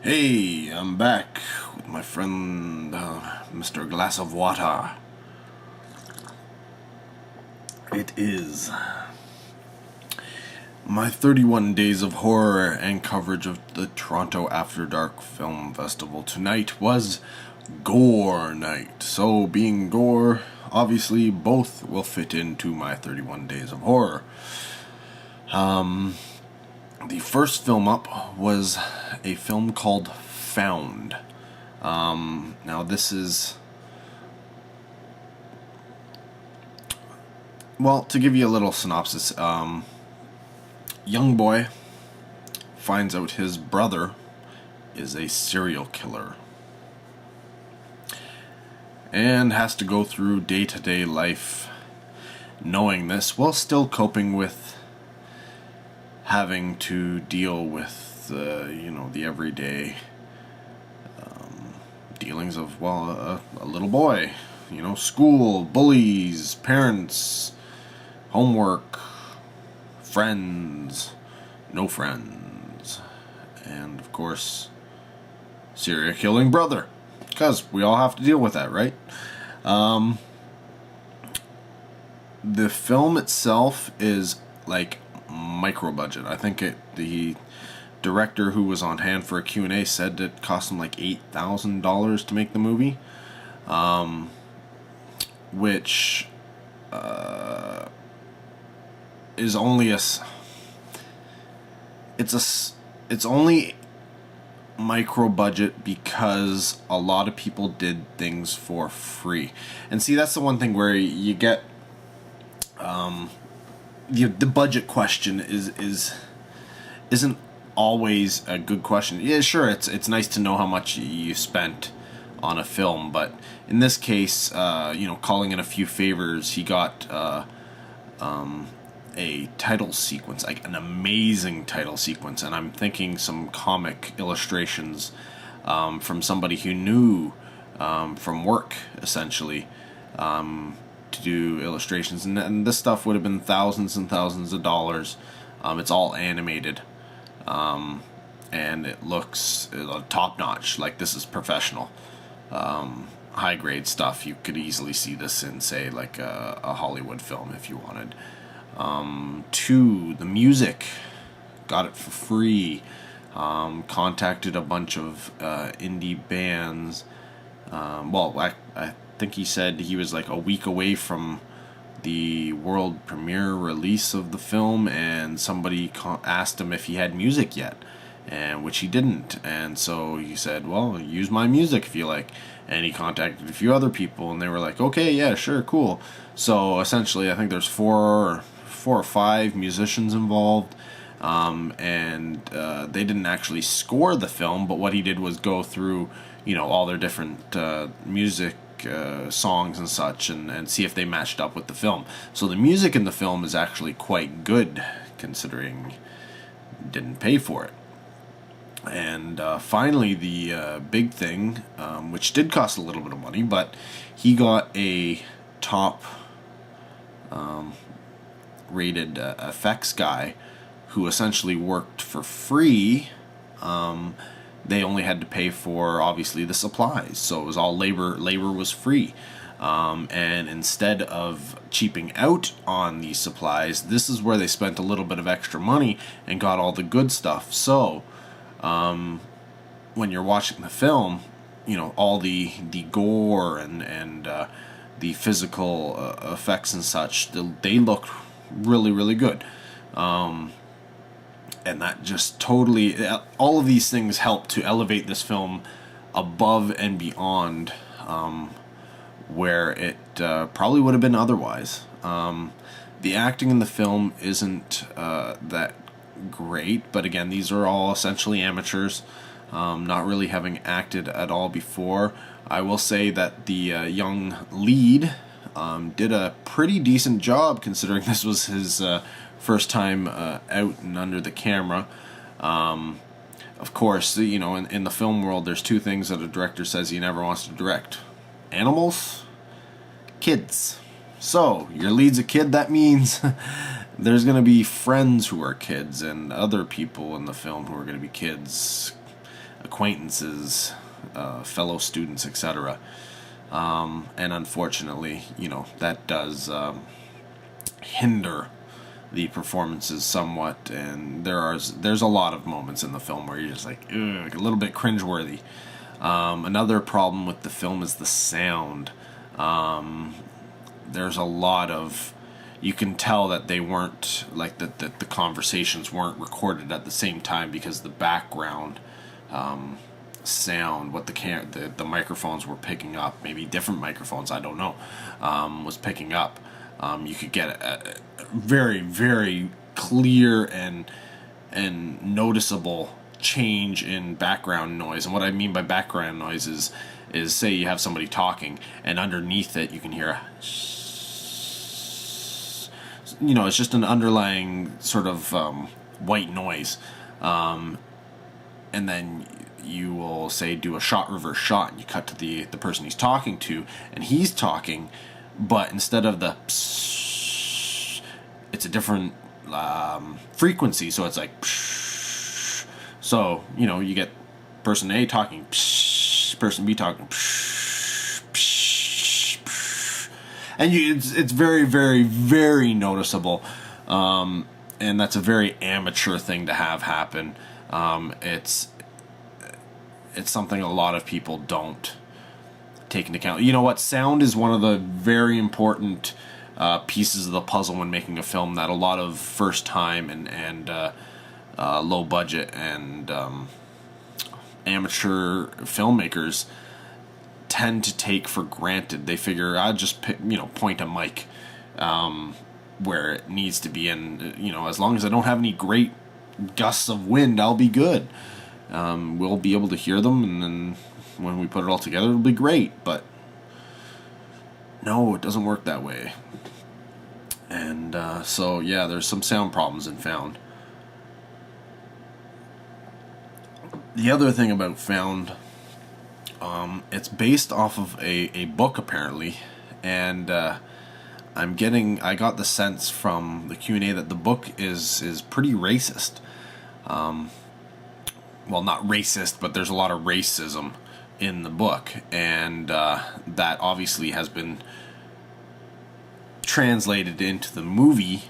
Hey, I'm back with my friend, Mr. Glass of Water. It is my 31 days of horror and coverage of the Toronto After Dark Film Festival. Tonight was Gore Night. So, being gore, obviously both will fit into my 31 days of horror. The first film up was a film called Found. Now this is... Well, to give you a little synopsis, young boy finds out his brother is a serial killer and has to go through day-to-day life knowing this while still coping with having to deal with the everyday dealings of, well, a little boy, school, bullies, parents, homework, friends, no friends, and of course serial killing brother, because we all have to deal with that, right? The film itself is like micro budget. I think the director who was on hand for a Q&A said it cost him like $8,000 to make the movie, which is only it's only micro budget because a lot of people did things for free. And see, that's the one thing where you get the budget question isn't always a good question. Yeah, sure, it's nice to know how much you spent on a film, but in this case, calling in a few favors, he got a title sequence, like an amazing title sequence, and I'm thinking some comic illustrations from somebody who knew from work, essentially, to do illustrations, and this stuff would have been thousands and thousands of dollars. It's all animated, and it looks top notch. Like, this is professional, high grade stuff. You could easily see this in, say, like a Hollywood film if you wanted. The music, got it for free. Contacted a bunch of indie bands. I think he said he was like a week away from the world premiere release of the film, and somebody asked him if he had music yet, and which he didn't, and so he said, well, use my music if you like. And he contacted a few other people, and they were like, okay, yeah, sure, cool. So essentially, I think there's four or five musicians involved, and they didn't actually score the film, but what he did was go through all their different music songs and such, and see if they matched up with the film. So the music in the film is actually quite good, considering didn't pay for it. And finally, the big thing, which did cost a little bit of money, but he got a top rated effects guy who essentially worked for free. They only had to pay for, obviously, the supplies, so it was all labor was free. And instead of cheaping out on these supplies, this is where they spent a little bit of extra money and got all the good stuff. So when you're watching the film, all the gore and the physical effects and such, they look really, really good. And that just totally, all of these things help to elevate this film above and beyond where it probably would have been otherwise. The acting in the film isn't that great, but again, these are all essentially amateurs, not really having acted at all before. I will say that the young lead did a pretty decent job, considering this was his first time out and under the camera. Of course, in the film world, there's two things that a director says he never wants to direct: animals, kids. So, your lead's a kid, that means there's going to be friends who are kids and other people in the film who are going to be kids. acquaintances, fellow students, etc. And unfortunately, that does hinder the performances somewhat, and there's a lot of moments in the film where you're just like, ugh, a little bit cringeworthy. Another problem with the film is the sound. There's a lot of, you can tell that they weren't, like, that the conversations weren't recorded at the same time, because the background sound, what the microphones were picking up, maybe different microphones, I don't know, was picking up. You could get a very, very clear and noticeable change in background noise. And what I mean by background noise is say you have somebody talking, and underneath it you can hear it's just an underlying sort of white noise. And then you will say do a shot, reverse shot, and you cut to the person he's talking to, and he's talking, but instead of the psh, it's a different frequency, so it's like psh. So you get person A talking psh, person B talking psh, psh, psh. And it's very, very, very noticeable, and that's a very amateur thing to have happen. It's something a lot of people don't take into account. You know what? Sound is one of the very important pieces of the puzzle when making a film that a lot of first-time and low budget and amateur filmmakers tend to take for granted. They figure, I'll just point a mic where it needs to be, and as long as I don't have any great gusts of wind, I'll be good. We'll be able to hear them, and then when we put it all together, it'll be great. But no, it doesn't work that way. And so yeah, there's some sound problems in Found. The other thing about Found, it's based off of a book apparently, and I got the sense from the Q&A that the book is pretty racist. Well, not racist, but there's a lot of racism in the book, and that obviously has been translated into the movie,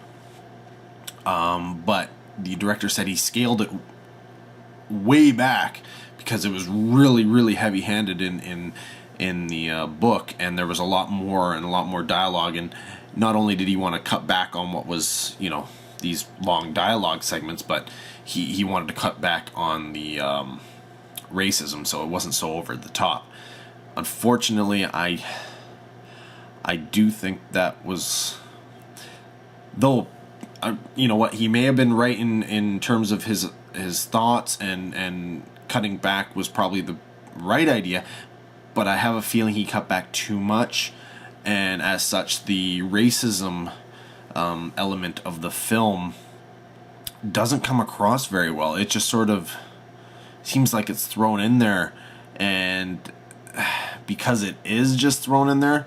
but the director said he scaled it way back because it was really, really heavy-handed in the book, and there was a lot more dialogue, and not only did he want to cut back on what was, these long dialogue segments, but he wanted to cut back on the racism, so it wasn't so over the top. Unfortunately, I do think that was, though, you know what, he may have been right in terms of his thoughts, and cutting back was probably the right idea, but I have a feeling he cut back too much, and as such, the racism element of the film doesn't come across very well. It just sort of seems like it's thrown in there, and because it is just thrown in there,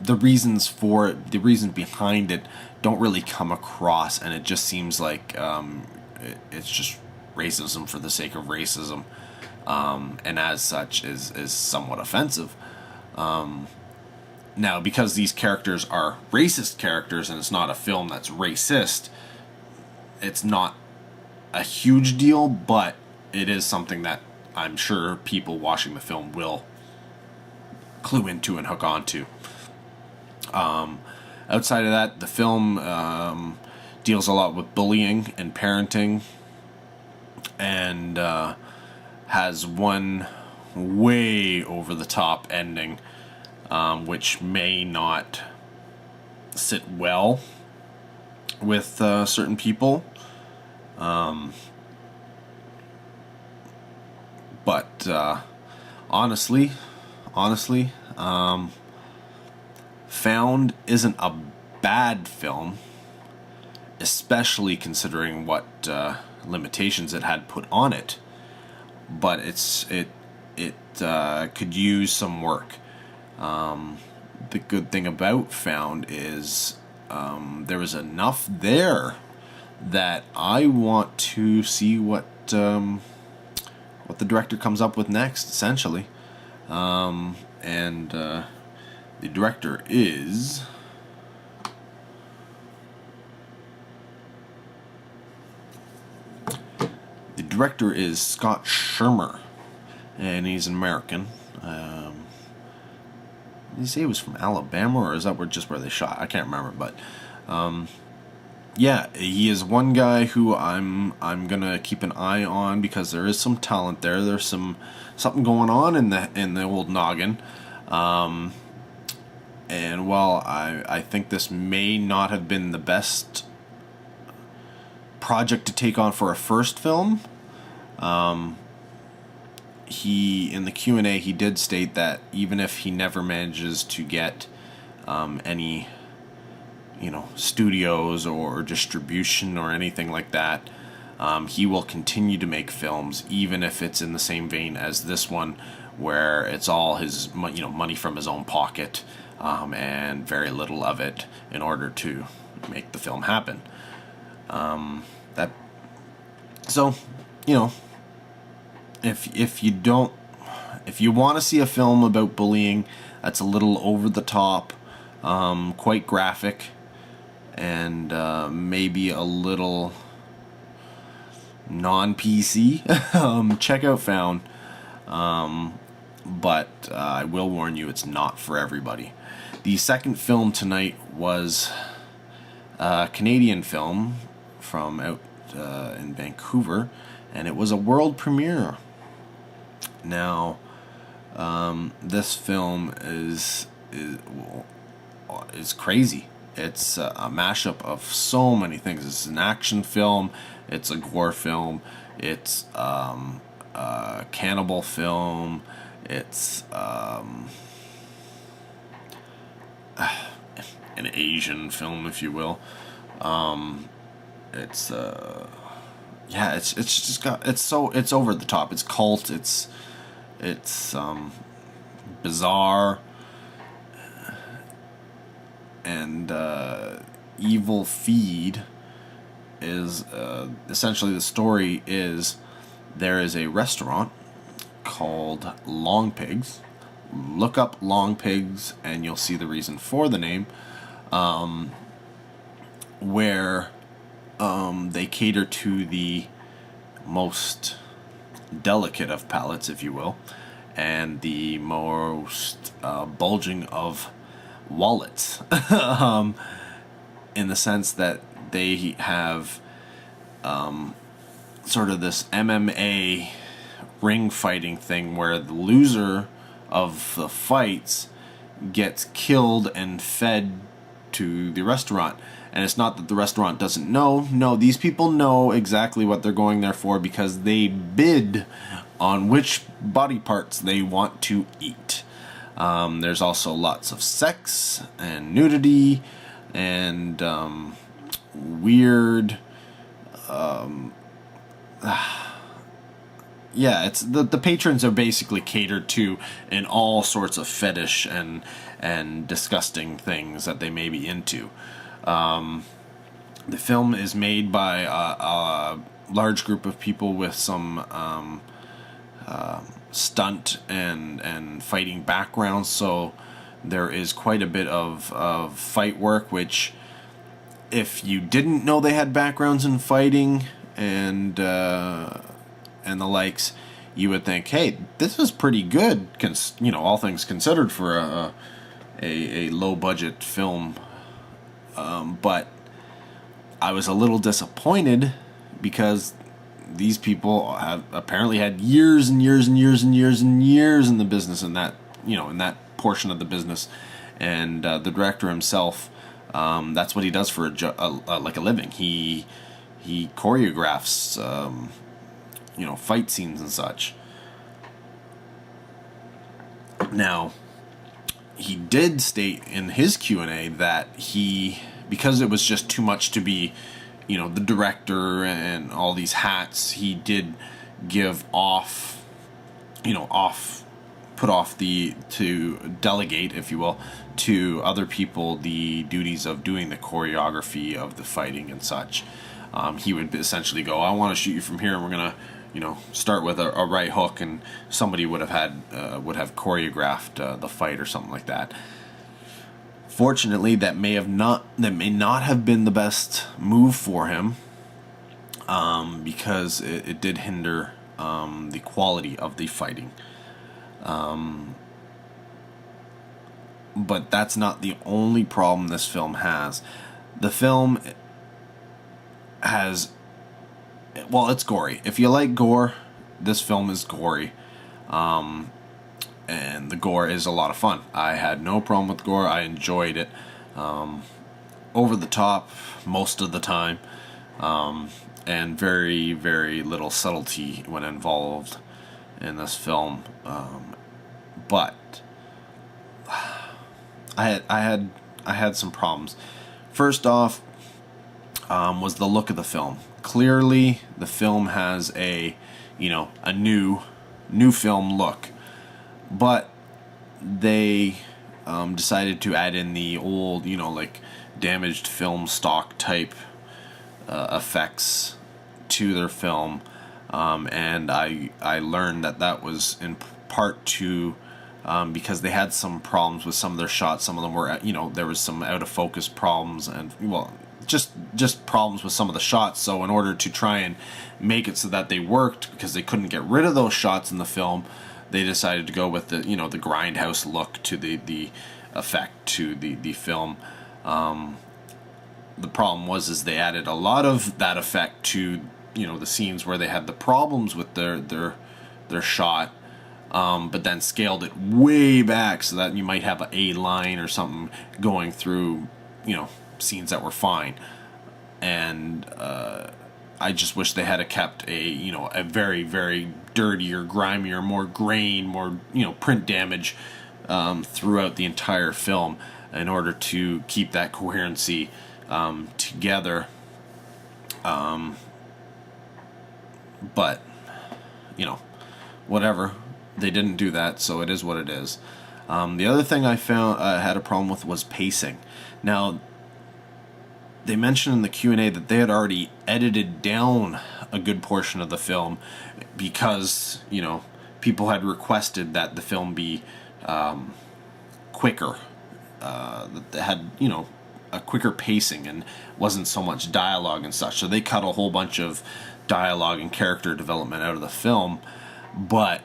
the reasons for it, the reasons behind it don't really come across, and it just seems like it's just racism for the sake of racism, and as such is somewhat offensive. Now, because these characters are racist characters and it's not a film that's racist, it's not a huge deal, but it is something that I'm sure people watching the film will clue into and hook onto. Outside of that, the film deals a lot with bullying and parenting, and has one way over the top ending, which may not sit well with certain people. But honestly, Found isn't a bad film, especially considering what limitations it had put on it. But it could use some work. the good thing about Found is there was enough there that I want to see what the director comes up with next, essentially. And the director is Scott Schirmer, and he's an American. Did he say he was from Alabama, or is that just where they shot? I can't remember, but yeah, he is one guy who I'm gonna keep an eye on, because there is some talent there. There's something going on in the old noggin. And while I think this may not have been the best project to take on for a first film, he, in the Q&A, he did state that even if he never manages to get any, studios or distribution or anything like that, he will continue to make films, even if it's in the same vein as this one, where it's all his money from his own pocket, and very little of it in order to make the film happen. If you want to see a film about bullying that's a little over the top, quite graphic, and maybe a little non-PC, check out Found. But I will warn you, it's not for everybody. The second film tonight was a Canadian film from out in Vancouver, and it was a world premiere. Now, this film is crazy. It's a mashup of so many things. It's an action film. It's a gore film. It's a cannibal film. It's an Asian film, if you will. It's just got, it's over the top. It's cult. It's bizarre, and Evil Feed is essentially, the story is, there is a restaurant called Long Pigs. Look up Long Pigs and you'll see the reason for the name, where they cater to the most delicate of palates, if you will, and the most bulging of wallets, in the sense that they have sort of this MMA ring fighting thing where the loser of the fights gets killed and fed to the restaurant. And it's not that the restaurant doesn't know. No, these people know exactly what they're going there for, because they bid on which body parts they want to eat. There's also lots of sex and nudity and weird. Yeah, it's the patrons are basically catered to in all sorts of fetish and disgusting things that they may be into. The film is made by a large group of people with some stunt and fighting backgrounds, so there is quite a bit of fight work, which, if you didn't know they had backgrounds in fighting and the likes, you would think, hey, this is pretty good, all things considered, for a low budget film. But I was a little disappointed, because these people have apparently had years and years and years and years and years in the business, in that portion of the business, and the director himself, that's what he does for like a living. He choreographs fight scenes and such. Now, he did state in his Q&A that because it was just too much to be, the director and all these hats, he did give off to delegate, if you will, to other people the duties of doing the choreography of the fighting and such. He would essentially go, I want to shoot you from here, and we're gonna, start with a right hook, and somebody would have choreographed the fight or something like that. Fortunately, that may not have been the best move for him, because it did hinder the quality of the fighting. But that's not the only problem this film has. The film has, well, it's gory. If you like gore, this film is gory. And the gore is a lot of fun. I had no problem with gore. I enjoyed it. Over the top most of the time. And very, very little subtlety when involved in this film. But I had some problems. First off, was the look of the film. Clearly, the film has a new film look, but they decided to add in the old, like damaged film stock type effects to their film, and I learned that was in part to because they had some problems with some of their shots. Some of them were, there was some out of focus problems, and just problems with some of the shots. So in order to try and make it so that they worked, because they couldn't get rid of those shots in the film, they decided to go with the the grindhouse look to the effect to the film. The problem was they added a lot of that effect to the scenes where they had the problems with their shot, but then scaled it way back so that you might have a line or something going through scenes that were fine. And I just wish they had kept a very, very dirtier, grimier, more grain, more print damage throughout the entire film in order to keep that coherency together. But whatever, they didn't do that, so it is what it is. The other thing I found had a problem with was pacing. Now, they mentioned in the Q&A that they had already edited down a good portion of the film because people had requested that the film be quicker, that had a quicker pacing and wasn't so much dialogue and such. So they cut a whole bunch of dialogue and character development out of the film, but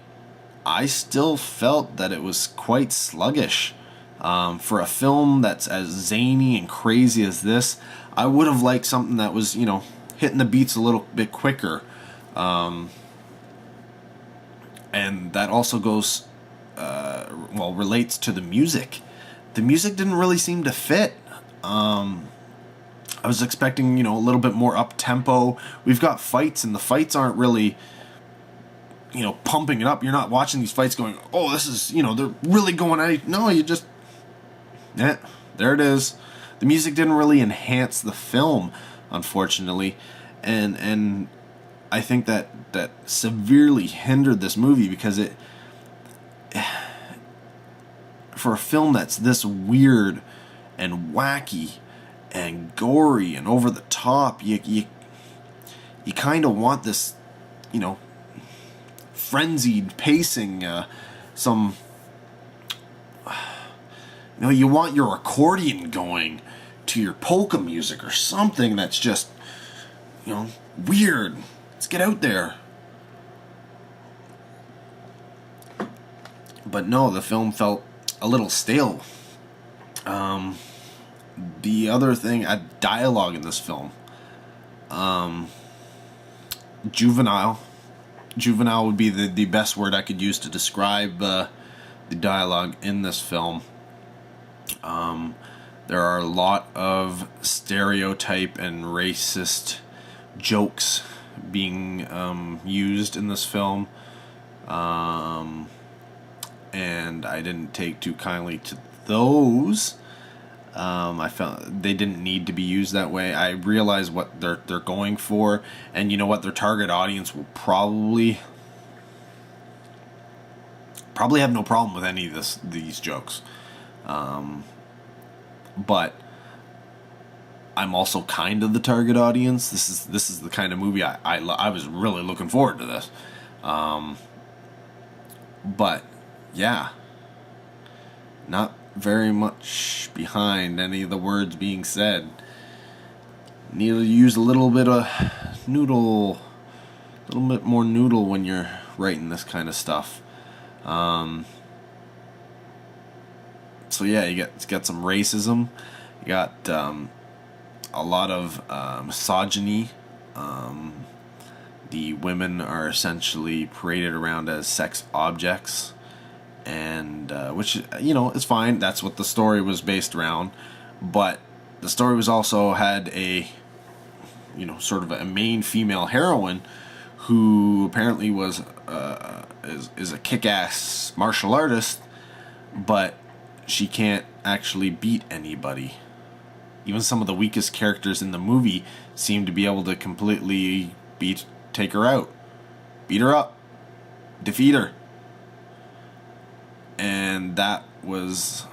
I still felt that it was quite sluggish. For a film that's as zany and crazy as this, I would have liked something that was, hitting the beats a little bit quicker. And that also goes, relates to the music. The music didn't really seem to fit. I was expecting, a little bit more up-tempo. We've got fights, and the fights aren't really, pumping it up. You're not watching these fights going, oh, this is, they're really going at it. No, you just, there it is. The music didn't really enhance the film, unfortunately. And I think that severely hindered this movie because it, for a film that's this weird and wacky and gory and over the top, you kind of want this, frenzied pacing, you want your accordion going to your polka music or something that's just, weird. Let's get out there. But no, the film felt a little stale. The other thing, dialogue in this film. Juvenile. Juvenile would be the best word I could use to describe the dialogue in this film. There are a lot of stereotype and racist jokes being used in this film. And I didn't take too kindly to those. I felt they didn't need to be used that way. I realize what they're going for, and you know what, their target audience will probably probably have no problem with any of these jokes. But I'm also kind of the target audience. This is the kind of movie I was really looking forward to this. But yeah, not very much behind any of the words being said. Need to use a little bit of noodle, a little bit more noodle when you're writing this kind of stuff. So yeah, you get some racism, you got a lot of misogyny. The women are essentially paraded around as sex objects, and which, you know, is fine. That's what the story was based around, but the story was also had a, you know, sort of a main female heroine who apparently was is a kick-ass martial artist, but she can't actually beat anybody. Even some of the weakest characters in the movie seem to be able to completely take her out, beat her up, defeat her. And that was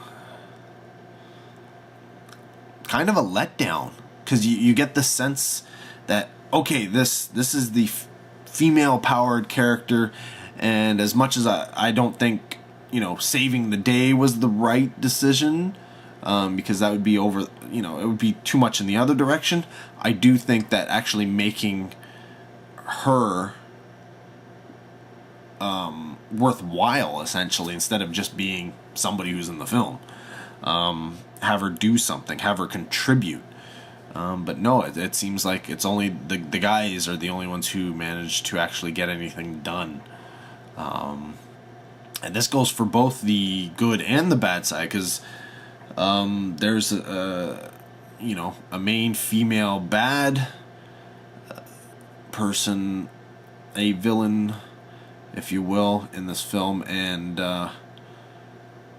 kind of a letdown, because you get the sense that, okay, this is the female-powered character, and as much as I don't think, you know, saving the day was the right decision, because that would be over, you know, it would be too much in the other direction. I do think that actually making her worthwhile, essentially, instead of just being somebody who's in the film, have her do something, have her contribute. But no, it seems like it's only the guys are the only ones who manage to actually get anything done. And this goes for both the good and the bad side, because there's you know, a main female bad person, a villain, if you will, in this film, and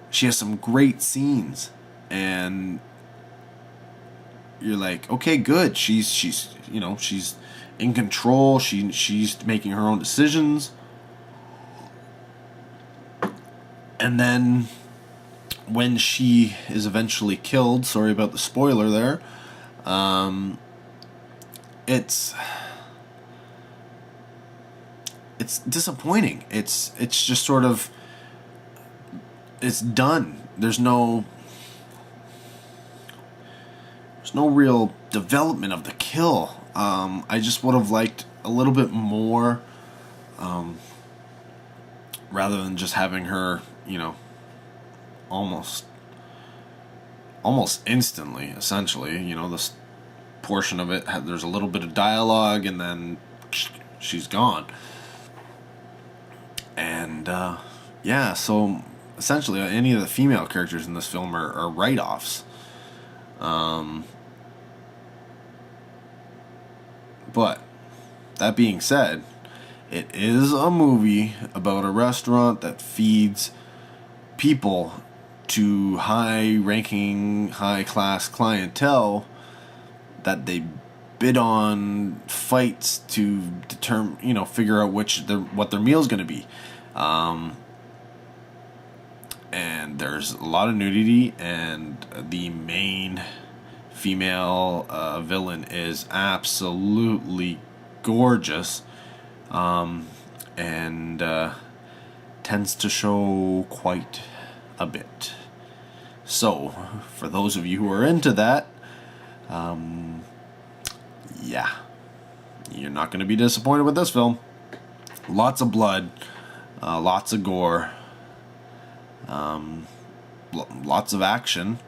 she has some great scenes, and you're like, okay, good, she's you know, she's in control, she's making her own decisions. And then when she is eventually killed, sorry about the spoiler there, it's disappointing. It's just sort of, it's done. There's no real development of the kill. I just would have liked a little bit more, rather than just having her, you know, almost instantly, essentially. You know, this portion of it, there's a little bit of dialogue, and then she's gone. And yeah, so essentially any of the female characters in this film are write-offs. But that being said, it is a movie about a restaurant that feeds people to high-ranking, high-class clientele that they bid on fights to determine, you know, figure out what their meal's going to be. And there's a lot of nudity, and the main female villain is absolutely gorgeous, and tends to show quite a bit. So, for those of you who are into that, yeah, you're not going to be disappointed with this film. Lots of blood, lots of gore, lots of action,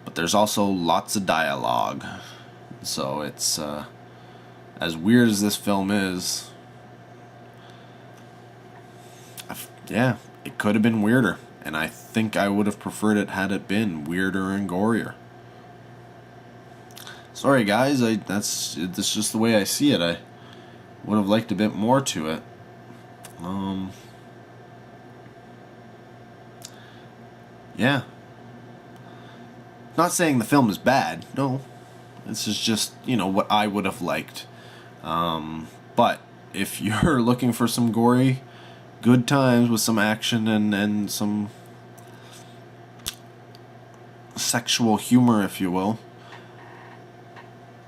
but there's also lots of dialogue. So it's, as weird as this film is, yeah, it could have been weirder, and I think I would have preferred it had it been weirder and gorier. Sorry guys, that's just the way I see it. I would have liked a bit more to it. Yeah. Not saying the film is bad, no. This is just, you know, what I would have liked. But if you're looking for some gory good times with some action and some sexual humor, if you will,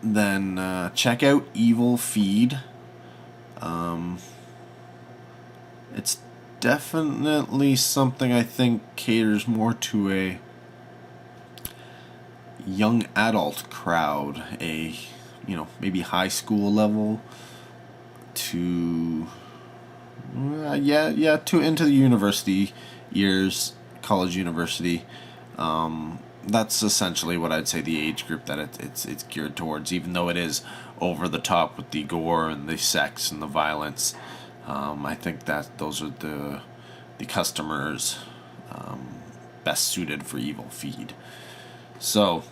then check out Evil Feed. It's definitely something I think caters more to a young adult crowd, a maybe high school level to to into the university years, college, university. That's essentially what I'd say the age group that it's geared towards, even though it is over the top with the gore and the sex and the violence. I think that those are the customers best suited for Evil Feed. So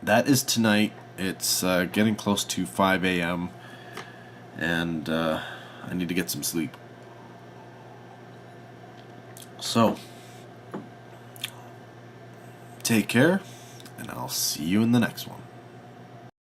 that is tonight. It's getting close to 5 a.m. and I need to get some sleep. So take care, and I'll see you in the next one.